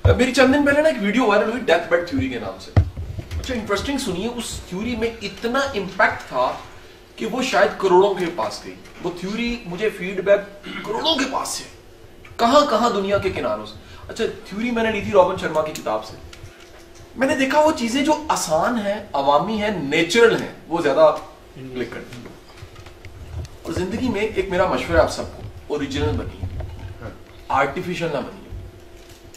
मेरी चंद दिन पहले ना एक वीडियो वायरल हुई डेथ बेड थ्योरी के नाम से। अच्छा इंटरेस्टिंग सुनिए, उस थ्योरी में इतना इम्पैक्ट था कि वो शायद करोड़ों के पास गई। वो थ्योरी मुझे फीडबैक करोड़ों के पास से, कहां कहां दुनिया के किनारों से। अच्छा थ्योरी मैंने ली थी रॉबिन शर्मा की किताब से। मैंने देखा वो चीजें जो आसान है, अवामी है, नेचुरल है, वो ज्यादा क्लिक करती है। और जिंदगी में एक मेरा मशवरा है आप सबको, ओरिजिनल बनिए, आर्टिफिशियल ना बनिए।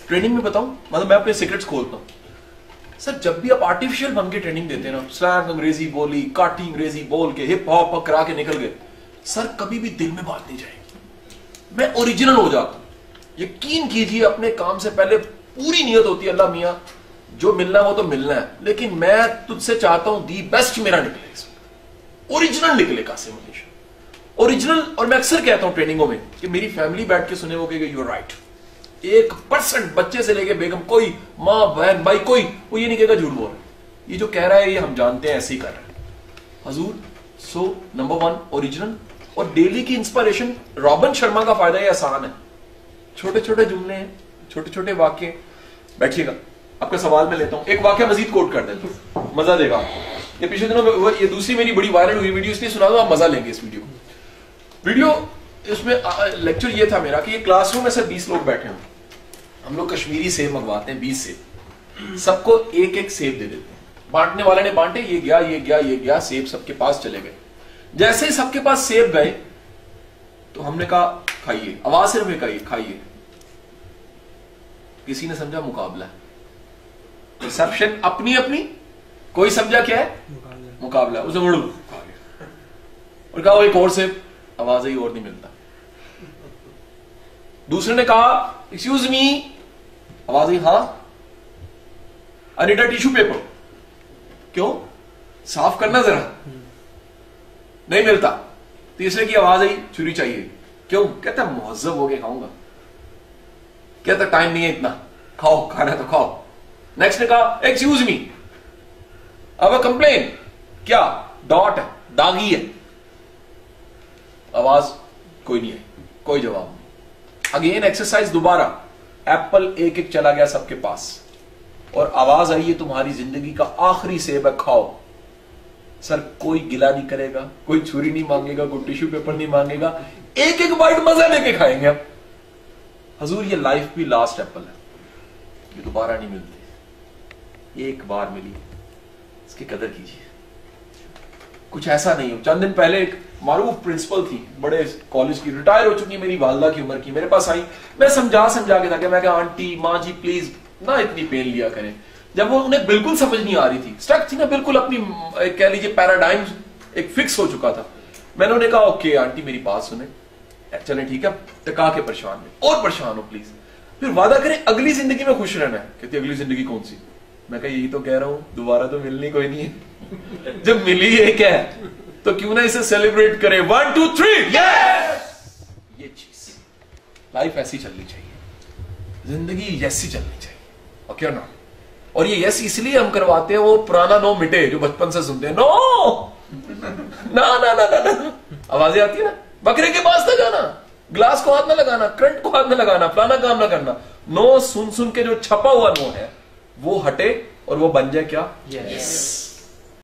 ट्रेनिंग में बताऊं, मतलब मैं अपने सीक्रेट्स खोलता हूं सर। जब भी आप आर्टिफिशियल बन के ट्रेनिंग देते हैं ना, स्लैंग अंग्रेजी बोली, काटी अंग्रेजी बोल के, हिप हॉप करा के निकल गए सर, कभी भी दिल में बात नहीं जाएगी। मैं ओरिजिनल हो जाता हूं। यकीन कीजिए, अपने काम से पहले पूरी नियत होती है, अल्लाह मियां जो मिलना है वो तो मिलना है, लेकिन मैं तुझसे चाहता हूं दी बेस्ट मेरा निकले, इसमें ओरिजिनल निकले कासिम हनीश, ओरिजिनल। और मैं अक्सर कहता हूं ट्रेनिंगों में कि मेरी फैमिली बैठ के सुने, वो कहेगा यू आर राइट। 1% बच्चे से लेके बेगम, कोई माँ बहन भाई, कोई वो ये नहीं कहेगा झूठ बोल रहा है, ये जो कह रहा है ये हम जानते हैं, ऐसे ही कर रहा है हजूर। So number 1 original. और डेली की इंस्पिरेशन, रॉबिन शर्मा का फायदा ये आसान है, छोटे छोटे जुमले हैं, छोटे छोटे वाक्य। बैठिएगा, आपका सवाल मैं लेता हूं, एक वाक्य मजीद कोट कर देता हूं, मजा देगा आपको। ये पिछले दिनों ये दूसरी मेरी बड़ी वायरल हुई वीडियो इसलिए सुना दो, आप मजा लेंगे इस वीडियो। इसमें लेक्चर ये था मेरा कि ये क्लासरूम में सिर्फ 20 लोग बैठे हैं, हम लोग कश्मीरी सेब मंगवाते हैं, 20 सेब, सबको एक एक सेब दे देते हैं। बांटने वाले ने बांटे, ये गया ये गया ये गया, सेब सबके पास चले गए। जैसे ही सबके पास सेब गए तो हमने कहा खाइए, आवाज सिर्फ एक आई, खाइए। किसी ने समझा मुकाबला है, रिसेप्शन अपनी अपनी, कोई समझा क्या है मुकाबला। उसे मुड़ और कहा वो एक और सेब, आवाज ही और नहीं मिलता। दूसरे ने कहा एक्सक्यूज मी, आवाज ही हाँ, I need a tissue paper, क्यों साफ करना जरा, नहीं मिलता। तीसरे की आवाज आई छुरी चाहिए, क्यों, कहता मुहज्जब हो के खाऊंगा, कहता टाइम नहीं है इतना, खाओ खाना तो खाओ। नेक्स्ट ने कहा एक्सक्यूज मी, अब कंप्लेन, क्या डॉट है, दागी है, आवाज कोई नहीं है, कोई जवाब नहीं। अगेन एक्सरसाइज दोबारा, एप्पल एक एक चला गया सबके पास और आवाज आई है तुम्हारी जिंदगी का आखिरी सेब है, खाओ। सर कोई गिला नहीं करेगा, कोई छुरी नहीं मांगेगा, कोई टिश्यू पेपर नहीं मांगेगा, एक एक बाइट मजा लेके खाएंगे आप। हजूर ये लाइफ भी लास्ट एप्पल है, ये दोबारा नहीं मिलती, एक बार मिली, इसकी कदर कीजिए। कुछ ऐसा नहीं हो। चंद दिन पहले एक मारूफ प्रिंसिपल थी बड़े कॉलेज की, रिटायर हो चुकी, मेरी वालदा की उम्र की, मेरे पास आई, मैं समझा के था कि मैं कहा आंटी माँ जी प्लीज ना इतनी पेन लिया करें। जब वो उन्हें बिल्कुल समझ नहीं आ रही थी, स्टक थी ना बिल्कुल, अपनी कह लीजिए पैराडाइम एक फिक्स हो चुका था। मैंने उन्हें कहा ओके आंटी मेरी बात सुने, चले ठीक है, टका के परेशान में और परेशान हो प्लीज, फिर वादा करें अगली जिंदगी में खुश रहना है। कहती अगली जिंदगी कौन सी? मैं कहा यही तो कह रहा हूं, दोबारा तो मिलनी कोई नहीं है, जब मिली एक है तो क्यों ना इसे सेलिब्रेट करें। 1 2 3 यस। ये चीज लाइफ ऐसी चलनी चाहिए, जिंदगी ऐसी चलनी चाहिए, ओके ना। और ये यस इसलिए हम करवाते हैं, वो पुराना नो मिटे जो बचपन से सुनते हैं, नो ना ना ना ना ना, आवाजें आती है ना, बकरे के पास ना जाना, ग्लास को हाथ ना लगाना, करंट को हाथ ना लगाना, फलाना काम ना करना। नो सुन सुन के जो छपा हुआ नो है वो हटे और वो बन जाए क्या? यस।